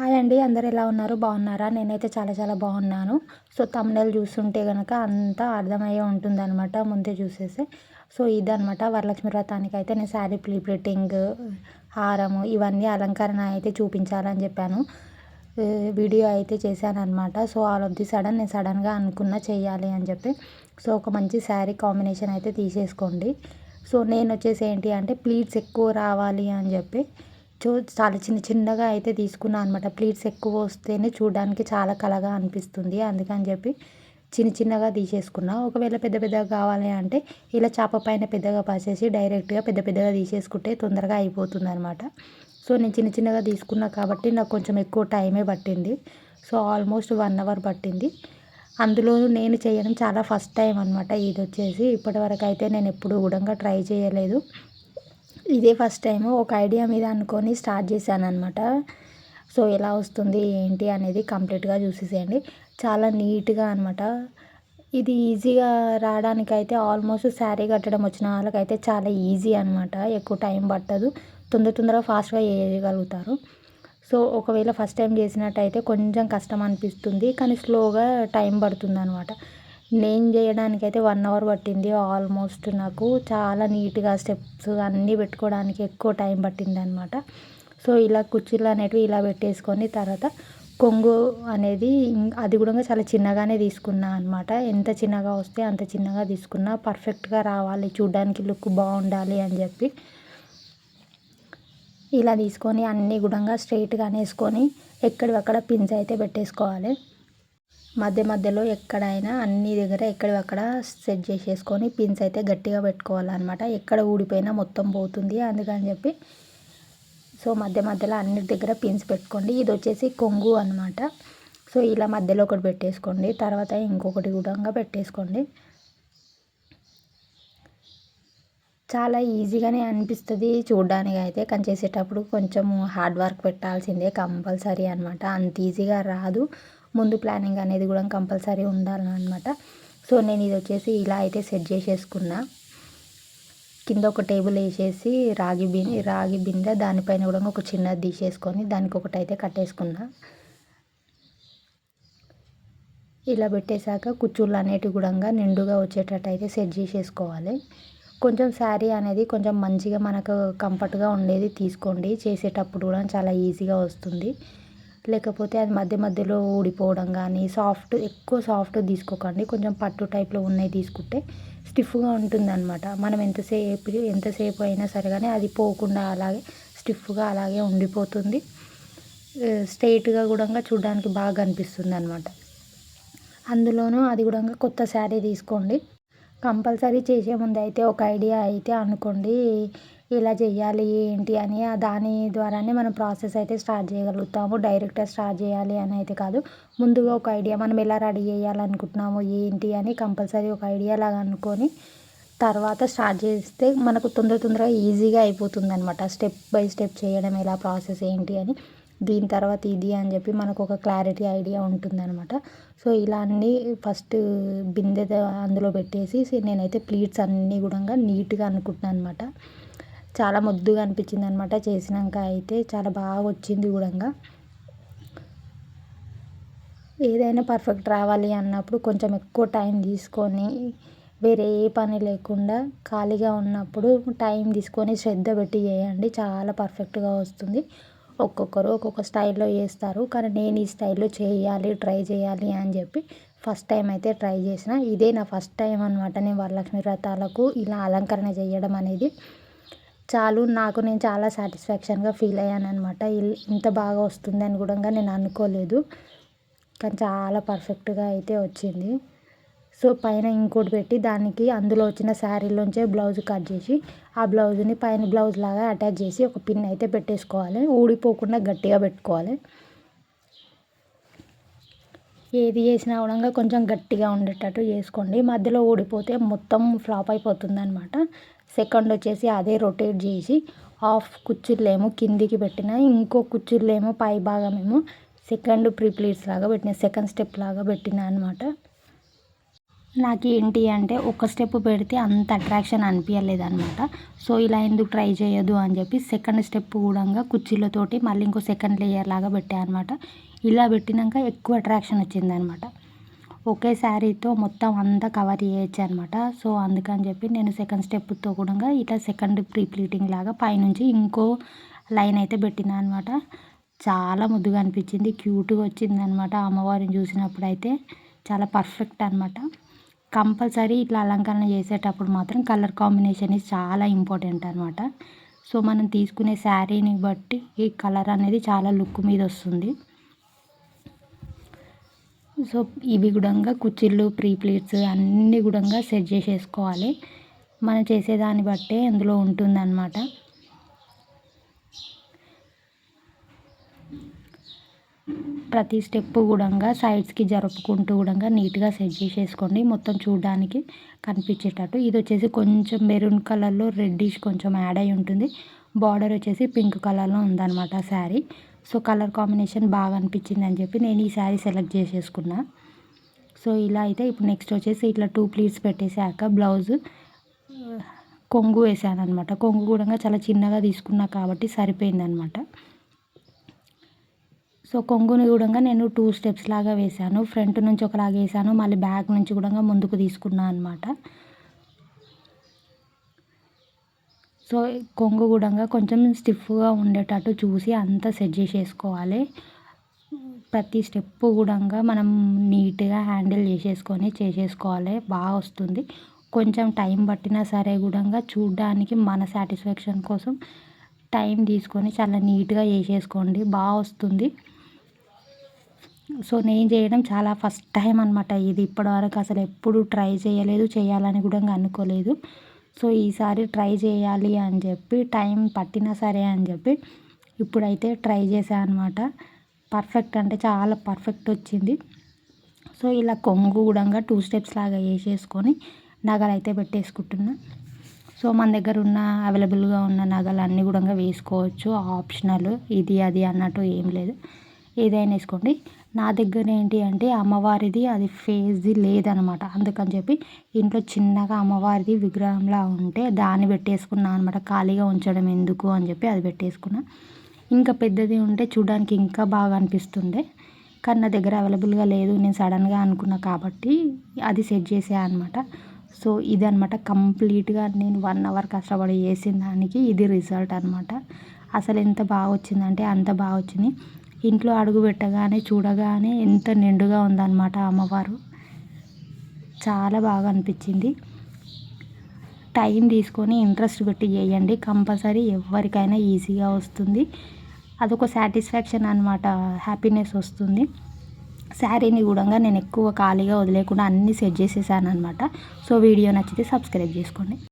Hi అండి. అందరూ ఎలా ఉన్నారు? బాగున్నారా? నేనైతే చాలా చాలా బాగున్నాను. సో, థంబ్‌నెయిల్ చూస్తుంటే గనక అంతా అర్థమయ్యే ఉంటుందనమాట ముందే చూసేస్తే. సో, ఇదనమాట వరలక్ష్మి వ్రతానికైతే నేను శారీ ప్లీటింగ్, హారము ఇవన్నీ అలంకరణ అయితే చూపించాలని చెప్పాను. వీడియో అయితే చేశాననమాట. So, all of the sudden నేను సడన్‌గా అనుకున్న చెయ్యాలి అని చెప్పి. సో, ఒక మంచి శారీ కాంబినేషన్ అయితే తీసేసుకోండి. సో, నేనొచ్చేసి ఏంటి అంటే ప్లీట్స్ ఎక్కువ రావాలి అని చెప్పి చాలా చిన్న చిన్నగా అయితే తీసుకున్నా అనమాట. ప్లీట్స్ ఎక్కువ వస్తేనే చూడడానికి చాలా కళగా అనిపిస్తుంది. అందుకని చెప్పి చిన్న చిన్నగా తీసేసుకున్నా. ఒకవేళ పెద్ద పెద్దగా కావాలి అంటే ఇలా చాప పైన పెద్దగా పరిచేసి డైరెక్ట్‌గా పెద్ద పెద్దగా తీసేసుకుంటే తొందరగా అయిపోతుందనమాట. సో, నేను చిన్న చిన్నగా తీసుకున్నా కాబట్టి నాకు కొంచెం ఎక్కువ టైమే పట్టింది. సో, ఆల్మోస్ట్ 1 అవర్ పట్టింది. అందులోనూ నేను చేయడం చాలా ఫస్ట్ టైం అనమాట ఇదొచ్చేసి. ఇప్పటివరకు అయితే నేను ఎప్పుడు కూడా ట్రై చేయలేదు. ఇదే ఫస్ట్ టైము ఒక ఐడియా మీద అనుకొని స్టార్ట్ చేశాననమాట. సో, ఎలా వస్తుంది ఏంటి అనేది కంప్లీట్‌గా చూసేసేయండి. చాలా నీట్‌గా అనమాట. ఇది ఈజీగా రావడానికైతే ఆల్మోస్ట్ శారీ కట్టడం వచ్చిన వాళ్ళకైతే చాలా ఈజీ అనమాట. ఎక్కువ టైం పట్టదు. తొందరగా ఫాస్ట్‌గా చేయగలుగుతారు. సో, ఒకవేళ ఫస్ట్ టైం చేసినట్టయితే కొంచెం కష్టం అనిపిస్తుంది. కానీ స్లోగా టైం పడుతుందనమాట. నేను చేయడానికైతే 1 అవర్ పట్టింది ఆల్మోస్ట్. నాకు చాలా నీట్‌గా స్టెప్స్ అన్నీ పెట్టుకోవడానికి ఎక్కువ టైం పట్టిందనమాట. సో, ఇలా కుర్చీలు అనేటివి ఇలా పెట్టేసుకొని తర్వాత కొంగు అనేది అది కూడా చాలా చిన్నగానే తీసుకున్నా అనమాట. ఎంత చిన్నగా వస్తే అంత చిన్నగా తీసుకున్నా. పర్ఫెక్ట్‌గా రావాలి, చూడ్డానికి లుక్ బాగుండాలి అని చెప్పి ఇలా తీసుకొని అన్నీ కూడా స్ట్రెయిట్‌గా అనేసుకొని ఎక్కడివక్కడ పిన్స్ అయితే పెట్టేసుకోవాలి. మధ్యలో ఎక్కడైనా అన్ని దగ్గర ఎక్కడివక్కడ సెట్ చేసేసుకొని పిన్స్ అయితే గట్టిగా పెట్టుకోవాలన్నమాట. ఎక్కడ ఊడిపోయినా మొత్తం పోతుంది. అందుకని చెప్పి సో, మధ్యలో అన్నిటి దగ్గర పిన్స్ పెట్టుకోండి. ఇది వచ్చేసి కొంగు అనమాట. సో, ఇలా మధ్యలో ఒకటి పెట్టేసుకోండి. తర్వాత ఇంకొకటి కూడా పెట్టేసుకోండి. చాలా ఈజీగానే అనిపిస్తుంది చూడడానికి అయితే. కానీ చేసేటప్పుడు కొంచెం హార్డ్ వర్క్ పెట్టాల్సిందే కంపల్సరీ అనమాట. అంత ఈజీగా రాదు. ముందు ప్లానింగ్ అనేది కూడా కంపల్సరీ ఉండాలన్నమాట. సో, నేను ఇది వచ్చేసి ఇలా అయితే సెట్ చేసేసుకున్నా. కింద ఒక టేబుల్ వేసేసి రాగి బిందె దానిపైన కూడా ఒక చిన్నది తీసేసుకొని దానికి ఒకటైతే కట్టేసుకున్నా. ఇలా పెట్టేశాక కుచ్చుళ్ళు అనేటివి కూడా నిండుగా వచ్చేటట్టు అయితే సెట్ చేసేసుకోవాలి. కొంచెం శారీ అనేది కొంచెం మంచిగా మనకు కంఫర్ట్‌గా ఉండేది తీసుకోండి. చేసేటప్పుడు కూడా చాలా ఈజీగా వస్తుంది. లేకపోతే అది మధ్యలో ఊడిపోవడం కానీ ఎక్కువ సాఫ్ట్ తీసుకోకండి. కొంచెం పట్టు టైప్‌లో ఉన్నయి తీసుకుంటే స్టిఫ్‌గా ఉంటుందన్నమాట. మనం ఎంతసేపు అయినా సరే కానీ అది పోకుండా అలాగే స్టిఫ్‌గా అలాగే ఉండిపోతుంది. స్ట్రెయిట్‌గా కూడా చూడడానికి బాగా కనిపిస్తుందన్నమాట. అందులోనూ అది కూడా కొత్త శారీ తీసుకోండి. కంపల్సరీ చేసే ముందు అయితే ఒక ఐడియా అయితే అనుకోండి. ఇలా చేయాలి ఏంటి అని. దాని ద్వారానే మనం ప్రాసెస్ అయితే స్టార్ట్ చేయగలుగుతాము. డైరెక్ట్‌గా స్టార్ట్ చేయాలి అని అయితే కాదు. ముందుగా ఒక ఐడియా మనం ఎలా రెడీ చేయాలనుకుంటున్నాము ఏంటి అని కంపల్సరీ ఒక ఐడియా లాగా అనుకొని తర్వాత స్టార్ట్ చేస్తే మనకు తొందరగా ఈజీగా అయిపోతుందనమాట. స్టెప్ బై స్టెప్ చేయడం ఎలా ప్రాసెస్ ఏంటి అని. దీని తర్వాత ఇది అని చెప్పి మనకు ఒక క్లారిటీ ఐడియా ఉంటుందన్నమాట. సో, ఇలా అన్నీ ఫస్ట్ బిందె అందులో పెట్టేసి నేనైతే ప్లీట్స్ అన్నీ కూడా నీట్‌గా అనుకుంటున్నాను అనమాట. చాలా ముద్దుగా అనిపించింది అనమాట. చేసినాక అయితే చాలా బాగా వచ్చింది కూడా. ఏదైనా పర్ఫెక్ట్ రావాలి అన్నప్పుడు కొంచెం ఎక్కువ టైం తీసుకొని వేరే ఏ పని లేకుండా ఖాళీగా ఉన్నప్పుడు టైం తీసుకొని శ్రద్ధ పెట్టి చేయండి. చాలా పర్ఫెక్ట్‌గా వస్తుంది. ఒక్కొక్కరు ఒక్కొక్క స్టైల్‌లో చేస్తారు. కానీ నేను ఈ స్టైల్‌లో ట్రై చేయాలి అని చెప్పి ఫస్ట్ టైం అయితే ట్రై చేసిన. ఇదే నా ఫస్ట్ టైం అనమాట. నేను వరలక్ష్మి వ్రతాలకు ఇలా అలంకరణ చేయడం అనేది. నేను చాలా సాటిస్ఫాక్షన్‌గా ఫీల్ అయ్యాననమాట. ఇంత బాగా వస్తుందని కూడా నేను అనుకోలేదు. కానీ చాలా పర్ఫెక్ట్‌గా అయితే వచ్చింది. సో, పైన ఇంకోటి పెట్టి దానికి అందులో వచ్చిన శారీలోంచే బ్లౌజ్ కట్ చేసి ఆ బ్లౌజ్‌ని పైన బ్లౌజ్ లాగా అటాచ్ చేసి ఒక పిన్ అయితే పెట్టేసుకోవాలి. ఊడిపోకుండా గట్టిగా పెట్టుకోవాలి. ఏది చేసినా కూడా కొంచెం గట్టిగా ఉండేటట్టు చేసుకోండి. మధ్యలో ఊడిపోతే మొత్తం ఫ్లాప్ అయిపోతుందనమాట. సెకండ్ వచ్చేసి అదే రొటేట్ చేసి హాఫ్ కుచ్చిళ్ళేమో కిందికి పెట్టిన, ఇంకో కుచ్చిళ్ళేమో పై భాగమేమో సెకండ్ ప్లీట్స్ లాగా పెట్టిన, సెకండ్ స్టెప్ లాగా పెట్టిన అనమాట. నాకేంటి అంటే ఒక స్టెప్ పెడితే అంత అట్రాక్షన్ అనిపించలేదనమాట. సో ఇలా ఎందుకు ట్రై చేయొద్దు అని చెప్పి సెకండ్ స్టెప్ కూడా కుర్చీలతోటి మళ్ళీ ఇంకో సెకండ్ లేయర్ లాగా పెట్టా అనమాట. ఇలా పెట్టినాక ఎక్కువ అట్రాక్షన్ వచ్చిందనమాట. ఒకే శారీతో మొత్తం అంతా కవర్ చేయొచ్చు అనమాట. సో అందుకని చెప్పి నేను సెకండ్ స్టెప్తో కూడా ఇట్లా సెకండ్ ప్రీ ప్లీటింగ్ లాగా పైనుంచి ఇంకో లైన్ అయితే పెట్టినా అనమాట. చాలా ముద్దుగా అనిపించింది, క్యూట్గా వచ్చిందనమాట. అమ్మవారిని చూసినప్పుడు అయితే చాలా పర్ఫెక్ట్ అనమాట. కంపల్సరీ ఇట్లా అలంకరణ చేసేటప్పుడు మాత్రం కలర్ కాంబినేషన్ ఇది చాలా ఇంపార్టెంట్ అనమాట. సో మనం తీసుకునే శారీని బట్టి ఈ కలర్ అనేది చాలా లుక్ మీద వస్తుంది. సో ఇవి కూడా కుర్చీలు ప్రీ ప్లీట్స్ అన్నీ కూడా సెట్ చేసేసుకోవాలి. మనం చేసేదాన్ని బట్టే అందులో ఉంటుందన్నమాట. ప్రతి స్టెప్ కూడా సైడ్స్కి జరుపుకుంటూ కూడా నీట్గా సెట్ చేసేసుకోండి, మొత్తం చూడడానికి కనిపించేటట్టు. ఇది వచ్చేసి కొంచెం మెరూన్ కలర్లో రెడ్డిష్ కొంచెం యాడ్ అయి ఉంటుంది. బార్డర్ వచ్చేసి పింక్ కలర్లో ఉందన్నమాట శారీ. సో కలర్ కాంబినేషన్ బాగా అనిపించింది అని చెప్పి నేను ఈ శారీ సెలెక్ట్ చేసేసుకున్నా. సో ఇలా అయితే ఇప్పుడు నెక్స్ట్ వచ్చేసి ఇట్లా 2 ప్లీట్స్ పెట్టేసాక బ్లౌజ్ కొంగు వేసాను అనమాట. కొంగు కూడా చాలా చిన్నగా తీసుకున్నా కాబట్టి సరిపోయిందనమాట. సో కొంగుని కూడా నేను 2 స్టెప్స్ లాగా వేసాను. ఫ్రంట్ నుంచి ఒకలాగా వేసాను, మళ్ళీ బ్యాక్ నుంచి కూడా ముందుకు తీసుకున్నాను అనమాట. సో కొంగు కూడా కొంచెం స్టిఫ్గా ఉండేటట్టు చూసి అంతా సెట్ చేసేసుకోవాలి. ప్రతి స్టెప్ కూడా మనం నీట్గా హ్యాండిల్ చేసేసుకోవాలి, బాగా వస్తుంది. కొంచెం టైం పట్టినా సరే కూడా చూడడానికి మన సాటిస్ఫాక్షన్ కోసం టైం తీసుకొని చాలా నీట్గా చేసేసుకోండి, బాగా వస్తుంది. సో నేను చేయడం చాలా ఫస్ట్ టైం అనమాట ఇది. ఇప్పటివరకు అసలు ఎప్పుడు ట్రై చేయలేదు, చేయాలని కూడా అనుకోలేదు. సో ఈసారి ట్రై చేయాలి అని చెప్పి టైం పట్టినా సరే అని చెప్పి ఇప్పుడైతే ట్రై చేశాను అనమాట. పర్ఫెక్ట్ అంటే చాలా పర్ఫెక్ట్ వచ్చింది. సో ఇలా కొంగు కూడా 2 స్టెప్స్ లాగా వేసేసుకొని నగలు అయితే పెట్టేసుకుంటున్నా. సో మన దగ్గర ఉన్న అవైలబుల్గా ఉన్న నగలు అన్నీ కూడా వేసుకోవచ్చు, ఆప్షనల్, ఇది అది అన్నట్టు ఏం లేదు, ఏదైనా వేసుకోండి. నా దగ్గర ఏంటి అంటే అమ్మవారిది అది ఫేస్ది లేదనమాట. అందుకని చెప్పి ఇంట్లో చిన్నగా అమ్మవారిది విగ్రహంలా ఉంటే దాన్ని పెట్టేసుకున్నాను అనమాట. ఖాళీగా ఉంచడం ఎందుకు అని చెప్పి అది పెట్టేసుకున్నా. ఇంకా పెద్దది ఉంటే చూడడానికి ఇంకా బాగా అనిపిస్తుండే, కానీ నా దగ్గర అవైలబుల్గా లేదు. నేను సడన్గా అనుకున్నా కాబట్టి అది సెట్ చేసాను అనమాట. సో ఇది అనమాట కంప్లీట్గా నేను 1 అవర్ కష్టపడి చేసిన దానికి ఇది రిజల్ట్ అనమాట. అసలు ఎంత బాగా వచ్చిందంటే అంత బాగా వచ్చింది. ఇంట్లో అడుగు పెట్టగానే చూడగానే ఎంత నిండుగా ఉందన్నమాట అమ్మవారు. చాలా బాగా అనిపించింది. టైం తీసుకొని ఇంట్రెస్ట్ పెట్టి చేయండి, కంపల్సరీ ఎవరికైనా ఈజీగా వస్తుంది. అదొక సాటిస్ఫాక్షన్ అనమాట, హ్యాపీనెస్ వస్తుంది. శారీని కూడా నేను ఎక్కువ ఖాళీగా వదిలేకుండా అన్నీ సెట్ చేసేసాను అనమాట. సో వీడియో నచ్చితే సబ్స్క్రైబ్ చేసుకోండి.